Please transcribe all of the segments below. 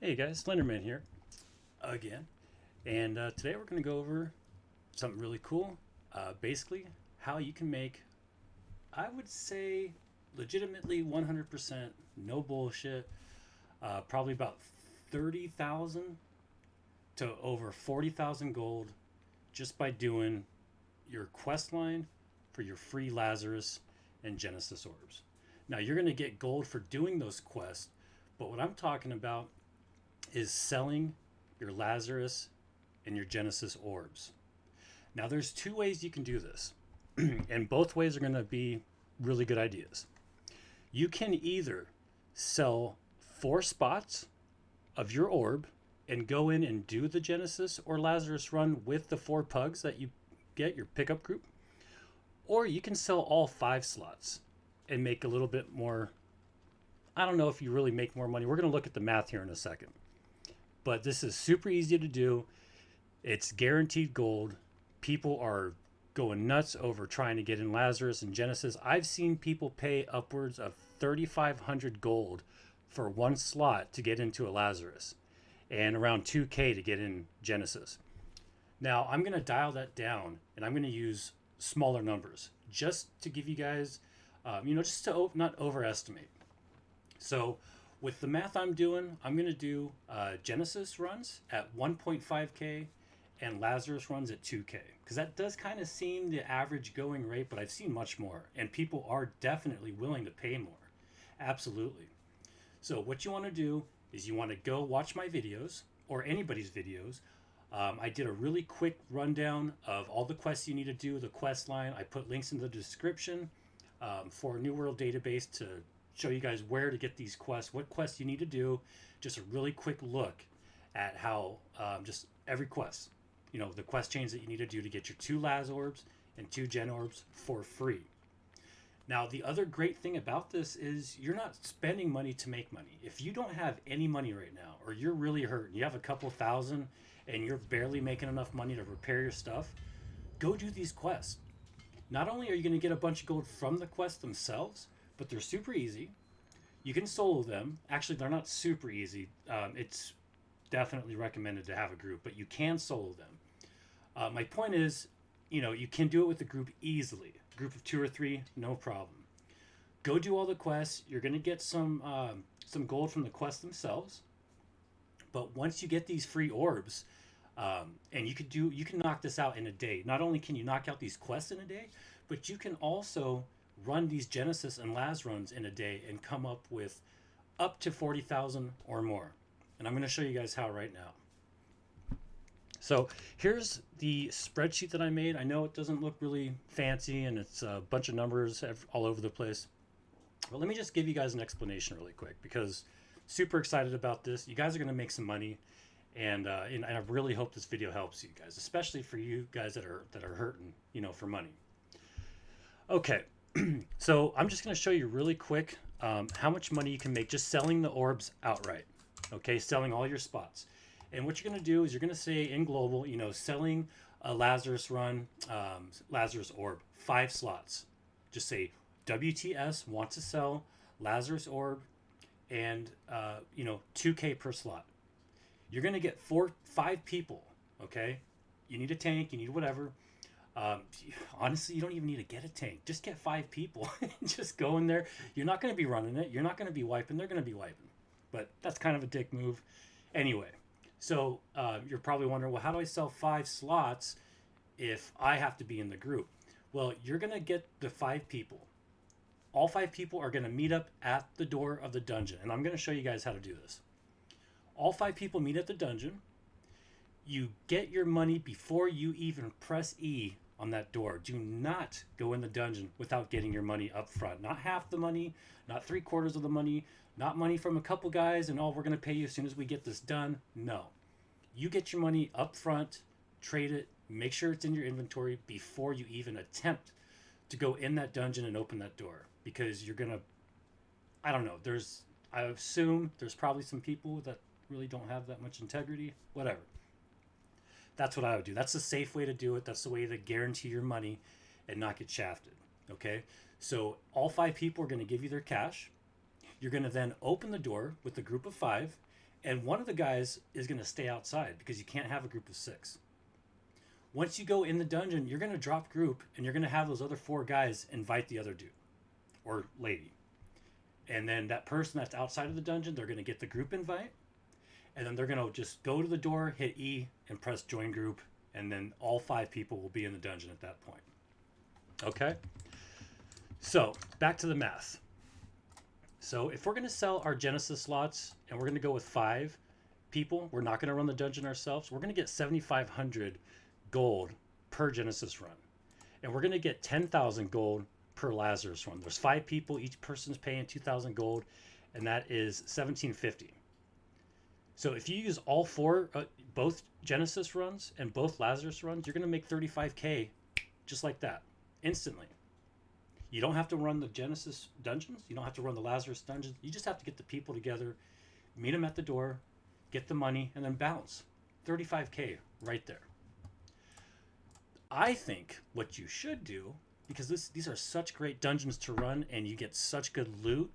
Hey guys, Slenderman here again, and today we're going to go over something really cool. Basically, how you can make, I would say, legitimately 100% no bullshit, probably about 30,000 to over 40,000 gold just by doing your quest line for your free Lazarus and Genesis orbs. Now, you're going to get gold for doing those quests, but what I'm talking about is selling your Lazarus and your Genesis orbs. Now, there's two ways you can do this, and both ways are going to be really good ideas. You can either sell 4 spots of your orb and go in and do the Genesis or Lazarus run with the 4 pugs that you get, your pickup group, or you can sell all 5 slots and make a little bit more. I don't know if you really make more money. We're going to look at the math here in a second. But this is super easy to do. It's guaranteed gold. People are going nuts over trying to get in Lazarus and Genesis. I've seen people pay upwards of 3,500 gold for 1 slot to get into a Lazarus and around 2K to get in Genesis. Now, I'm going to dial that down and I'm going to use smaller numbers just to give you guys, just to not overestimate. So, with the math I'm doing, I'm going to do Genesis runs at 1.5K and Lazarus runs at 2K. Because that does kind of seem the average going rate, but I've seen much more. And people are definitely willing to pay more. Absolutely. So, what you want to do is you want to go watch my videos or anybody's videos. I did a really quick rundown of all the quests you need to do, the quest line. I put links in the description for New World Database to show you guys where to get these quests, what quests you need to do. Just a really quick look at how just every quest, the quest chains that you need to do to get your 2 Laz orbs and 2 Gen orbs for free. Now, the other great thing about this is you're not spending money to make money. If you don't have any money right now, or you're really hurting, you have a couple thousand and you're barely making enough money to repair your stuff, go do these quests. Not only are you going to get a bunch of gold from the quests themselves, but they're super easy. You can solo them. Actually, they're not super easy. It's definitely recommended to have a group, but you can solo them. My point is, you can do it with a group easily. A group of 2 or 3, no problem. Go do all the quests. You're gonna get some gold from the quests themselves. But once you get these free orbs, and you can knock this out in a day. Not only can you knock out these quests in a day, but you can also run these Genesis and Laz runs in a day and come up with up to 40,000 or more. And I'm going to show you guys how right now. So here's the spreadsheet that I made. I know it doesn't look really fancy and it's a bunch of numbers all over the place. But let me just give you guys an explanation really quick because super excited about this. You guys are going to make some money. And I really hope this video helps you guys, especially for you guys that are hurting, for money. Okay, so I'm just going to show you really quick how much money you can make just selling the orbs outright. Okay, selling all your spots. And what you're going to do is you're going to say in global, selling a Lazarus run, Lazarus orb, 5 slots. Just say WTS wants to sell Lazarus orb and 2K per slot. You're going to get 5 people. Okay, you need a tank, you need whatever. Um, Honestly, you don't even need to get a tank. Just get 5 people. Just go in there. You're not going to be running it. You're not going to be wiping. They're going to be wiping. But that's kind of a dick move. Anyway, so you're probably wondering, well, how do I sell 5 slots if I have to be in the group? Well, you're going to get the 5 people. All 5 people are going to meet up at the door of the dungeon. And I'm going to show you guys how to do this. All 5 people meet at the dungeon. You get your money before you even press E on that door. Do not go in the dungeon without getting your money up front. Not half the money, not 3/4 of the money, not money from a couple guys and we're going to pay you as soon as we get this done. No. You get your money up front, trade it, make sure it's in your inventory before you even attempt to go in that dungeon and open that door. Because you're going to, I don't know, I assume there's probably some people that really don't have that much integrity. Whatever. That's what I would do. That's the safe way to do it. That's the way to guarantee your money and not get shafted. Okay? So all 5 people are going to give you their cash. You're going to then open the door with a group of 5, And one of the guys is going to stay outside because you can't have a group of 6. Once you go in the dungeon, you're going to drop group and you're going to have those other 4 guys invite the other dude or lady. And then that person that's outside of the dungeon, they're going to get the group invite. And then they're going to just go to the door, hit E, and press join group. And then all 5 people will be in the dungeon at that point. Okay? So, back to the math. So, if we're going to sell our Genesis slots and we're going to go with 5 people, we're not going to run the dungeon ourselves. We're going to get 7,500 gold per Genesis run. And we're going to get 10,000 gold per Lazarus run. There's 5 people, each person's paying 2,000 gold, and that is 1,750. So if you use all 4, both Genesis runs and both Lazarus runs, you're going to make 35k just like that, instantly. You don't have to run the Genesis dungeons. You don't have to run the Lazarus dungeons. You just have to get the people together, meet them at the door, get the money, and then bounce. 35k right there. I think what you should do, because these are such great dungeons to run and you get such good loot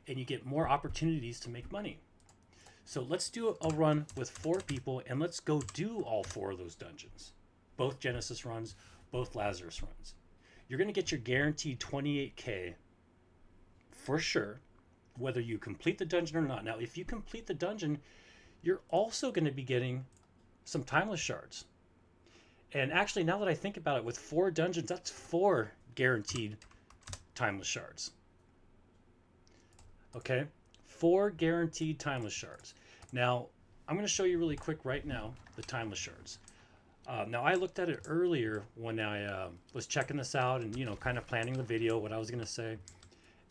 and you get more opportunities to make money. So let's do a run with 4 people and let's go do all 4 of those dungeons. Both Genesis runs, both Lazarus runs. You're going to get your guaranteed 28k for sure, whether you complete the dungeon or not. Now, if you complete the dungeon, you're also going to be getting some timeless shards. And actually, now that I think about it, with 4 dungeons, that's 4 guaranteed timeless shards. Okay? 4 guaranteed timeless shards. Now, I'm going to show you really quick right now the timeless shards. Now, I looked at it earlier when I was checking this out and, kind of planning the video, what I was going to say.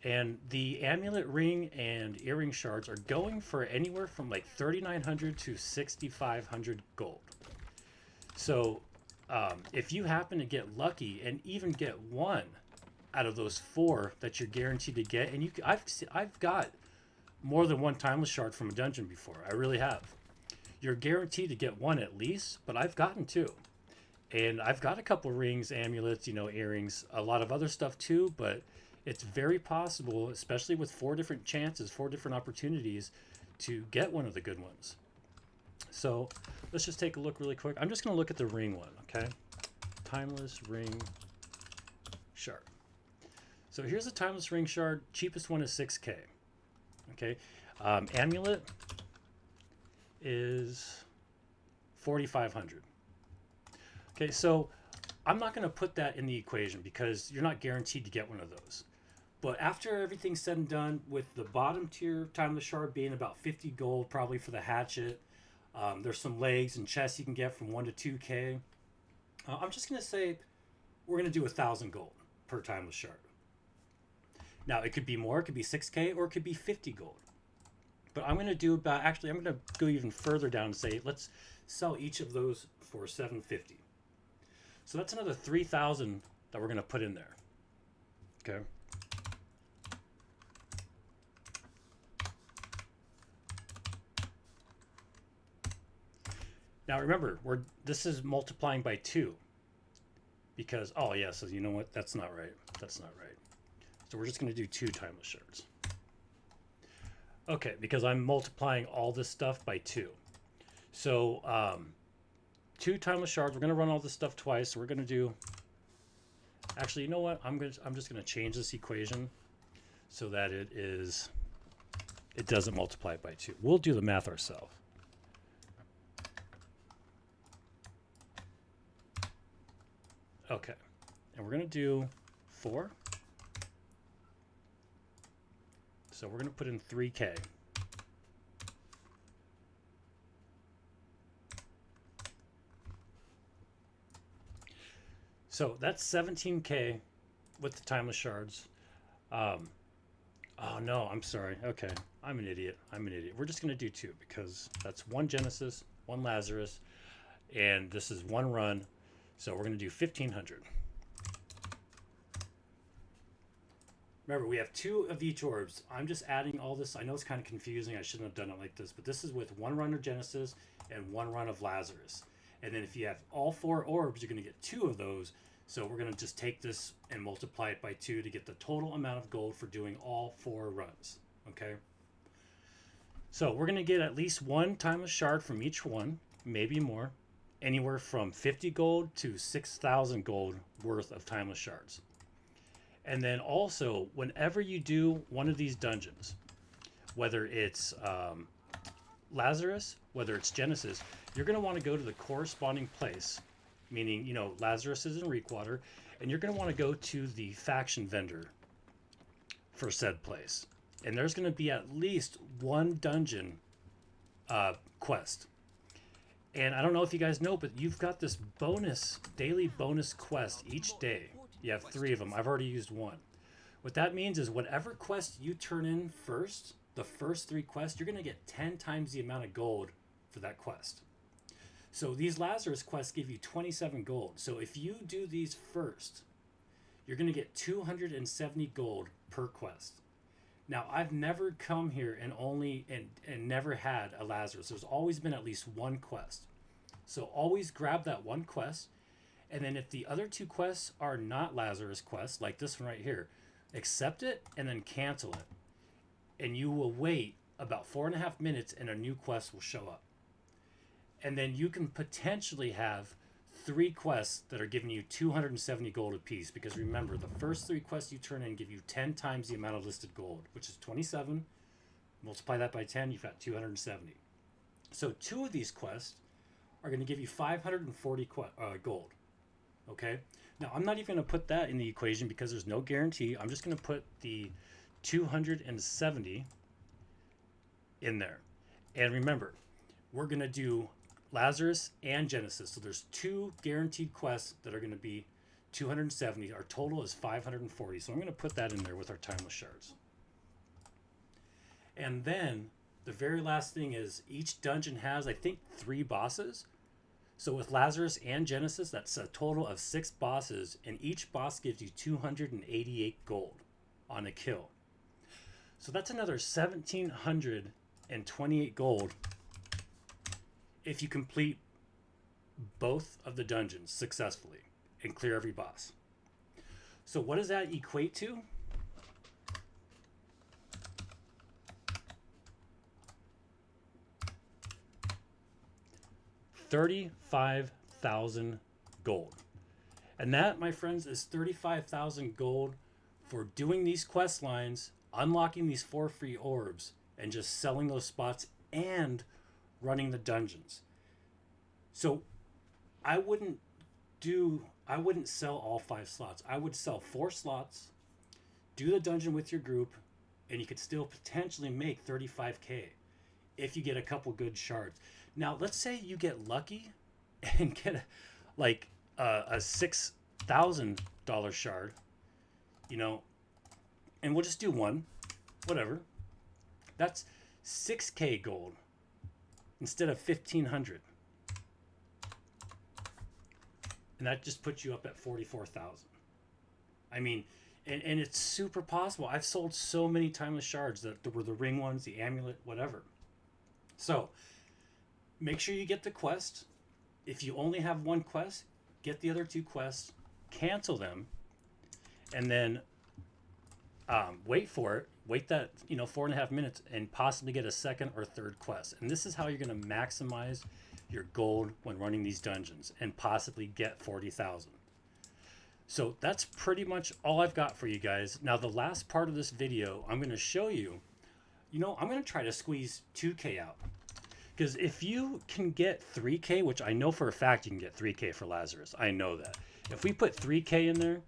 And the amulet ring and earring shards are going for anywhere from like 3,900 to 6,500 gold. So, if you happen to get lucky and even get 1 out of those 4 that you're guaranteed to get, and I've got more than 1 timeless shard from a dungeon before. I really have. You're guaranteed to get 1 at least, but I've gotten 2. And I've got a couple rings, amulets, earrings, a lot of other stuff too, but it's very possible, especially with 4 different chances, 4 different opportunities to get one of the good ones. So let's just take a look really quick. I'm just going to look at the ring one, okay? Timeless ring shard. So here's a timeless ring shard. Cheapest one is 6k. Okay, amulet is 4,500. Okay, so I'm not going to put that in the equation because you're not guaranteed to get one of those. But after everything's said and done, with the bottom tier timeless shard being about 50 gold, probably for the hatchet, there's some legs and chests you can get from 1 to 2k. I'm just going to say we're going to do 1,000 gold per timeless shard. Now, it could be more, it could be 6k, or it could be 50 gold. But I'm going to do about, actually, I'm going to go even further down and say, let's sell each of those for 750. So that's another 3,000 that we're going to put in there. Okay. Now remember, this is multiplying by 2. Because, oh yeah, so you know what? That's not right. That's not right. So we're just going to do 2 timeless shards. Okay, because I'm multiplying all this stuff by 2. So 2 timeless shards. We're going to run all this stuff twice. So we're going to do... Actually, you know what? I'm just going to change this equation so that it doesn't multiply by 2. We'll do the math ourselves. Okay, and we're going to do 4. So we're going to put in 3k. So that's 17k with the timeless shards. Oh no, I'm sorry. Okay, I'm an idiot. We're just going to do 2 because that's 1 Genesis, 1 Lazarus, and this is 1 run. So we're going to do 1,500. Remember, we have 2 of each orbs. I'm just adding all this. I know it's kind of confusing. I shouldn't have done it like this, but this is with 1 run of Genesis and 1 run of Lazarus. And then if you have all 4 orbs, you're going to get 2 of those. So we're going to just take this and multiply it by 2 to get the total amount of gold for doing all 4 runs. Okay? So we're going to get at least one timeless shard from each one, maybe more, anywhere from 50 gold to 6,000 gold worth of timeless shards. And then also, whenever you do one of these dungeons, whether it's Lazarus, whether it's Genesis, you're going to want to go to the corresponding place, meaning, you know, Lazarus is in Reekwater, and you're going to want to go to the faction vendor for said place. And there's going to be at least one dungeon quest. And I don't know if you guys know, but you've got this daily bonus quest each day. You have 3 of them. I've already used 1. What that means is whatever quest you turn in first, the first 3 quests, you're going to get 10 times the amount of gold for that quest. So these Lazarus quests give you 27 gold. So if you do these first, you're going to get 270 gold per quest. Now, I've never come here and never had a Lazarus. There's always been at least one quest. So always grab that one quest. And then if the other 2 quests are not Lazarus quests, like this one right here, accept it and then cancel it. And you will wait about 4.5 minutes and a new quest will show up. And then you can potentially have 3 quests that are giving you 270 gold apiece, because remember, the first 3 quests you turn in give you 10 times the amount of listed gold, which is 27. Multiply that by 10, you've got 270. So 2 of these quests are going to give you 540 gold. Okay, now I'm not even going to put that in the equation because there's no guarantee. I'm just going to put the 270 in there. And remember, we're going to do Lazarus and Genesis. So there's 2 guaranteed quests that are going to be 270. Our total is 540. So I'm going to put that in there with our timeless shards. And then the very last thing is each dungeon has, I think, 3 bosses. So with Lazarus and Genesis, that's a total of 6 bosses, and each boss gives you 288 gold on a kill. So that's another 1,728 gold if you complete both of the dungeons successfully and clear every boss. So what does that equate to? $35,000 gold. And that, my friends, is 35,000 gold for doing these quest lines, unlocking these 4 free orbs, and just selling those spots and running the dungeons. So I wouldn't sell all 5 slots. I would sell 4 slots, do the dungeon with your group, and you could still potentially make 35K if you get a couple good shards. Now, let's say you get lucky and get a $6,000 shard, you know, and we'll just do 1, whatever. That's 6K gold instead of 1,500. And that just puts you up at 44,000. I mean, and it's super possible. I've sold so many timeless shards that there were the ring ones, the amulet, whatever. So make sure you get the quest. If you only have 1 quest, get the other 2 quests, cancel them, and then wait for it. Wait that 4.5 minutes and possibly get a 2nd or 3rd quest. And this is how you're going to maximize your gold when running these dungeons and possibly get 40,000. So that's pretty much all I've got for you guys. Now the last part of this video, I'm going to show you, I'm going to try to squeeze 2K out. Because if you can get 3K, which I know for a fact you can get 3K for Lazarus. I know that. If we put 3K in there,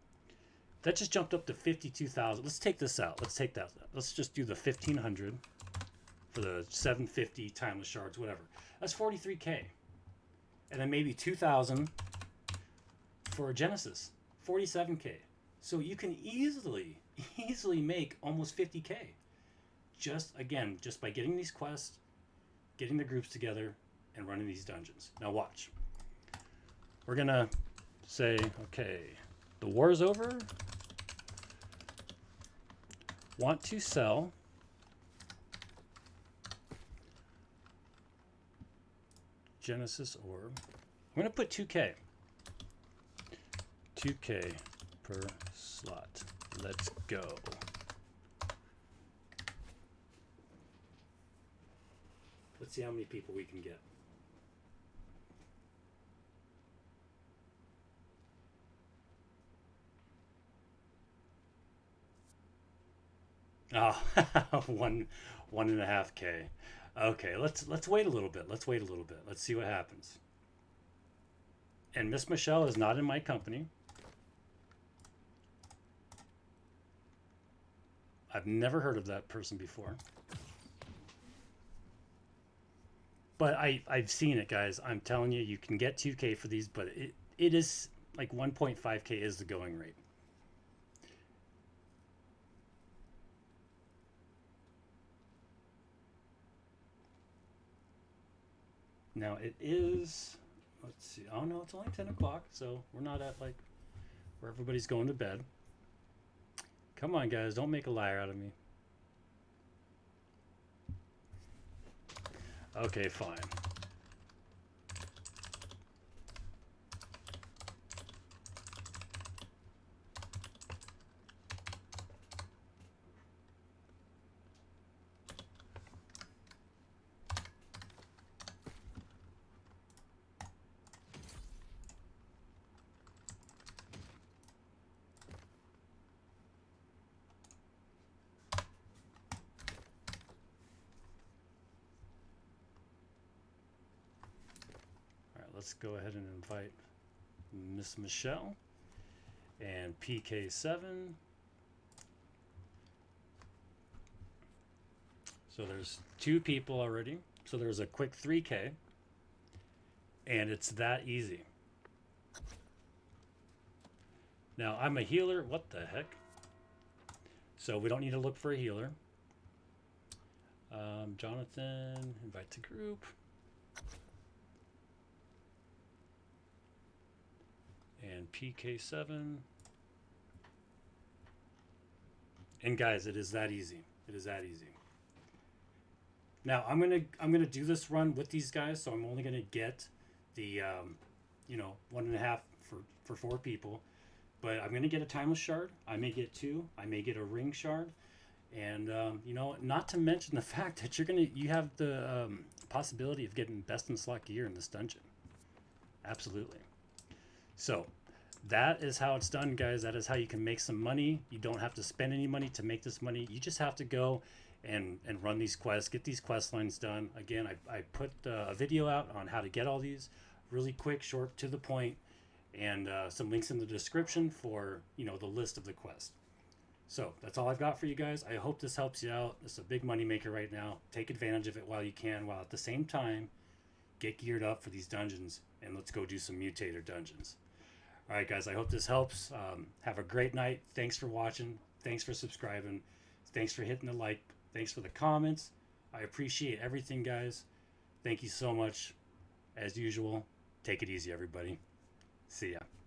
that just jumped up to 52,000. Let's take this out. Let's take that out. Let's just do the 1,500 for the 750 timeless shards, whatever. That's 43K. And then maybe 2,000 for Genesis, 47K. So you can easily make almost 50K. Just by getting these quests, getting the groups together, and running these dungeons. Now watch. We're gonna say, okay, the war is over. Want to sell Genesis orb. I'm gonna put 2K. 2K per slot. Let's go. Let's see how many people we can get. Oh, one and a half K. Okay, let's wait a little bit. Let's wait a little bit. Let's see what happens. And Miss Michelle is not in my company. I've never heard of that person before. But I've seen it, guys. I'm telling you, you can get 2K for these, but it is like 1.5K is the going rate. Now it is, let's see. Oh no, it's only 10 o'clock, so we're not at like where everybody's going to bed. Come on, guys, don't make a liar out of me. Okay, fine. All right, let's go ahead and invite Miss Michelle and PK7. So there's 2 people already. So there's a quick 3K. And it's that easy. Now I'm a healer. What the heck? So we don't need to look for a healer. Jonathan, invite to group. And PK7. And guys, it is that easy. It is that easy. Now I'm gonna do this run with these guys, so I'm only gonna get the 1.5 for 4 people, but I'm gonna get a timeless shard. I may get 2. I may get a ring shard, and not to mention the fact that you have the possibility of getting best in slot gear in this dungeon. Absolutely. So that is how it's done, guys. That is how you can make some money. You don't have to spend any money to make this money. You just have to go and run these quests, get these quest lines done. Again, I put a video out on how to get all these really quick, short, to the point, and some links in the description for the list of the quest. So that's all I've got for you guys. I hope this helps you out. It's a big money maker right now. Take advantage of it while you can, while at the same time get geared up for these dungeons, and let's go do some mutator dungeons. All right, guys, I hope this helps. Have a great night. Thanks for watching. Thanks for subscribing. Thanks for hitting the like. Thanks for the comments. I appreciate everything, guys. Thank you so much. As usual, take it easy, everybody. See ya.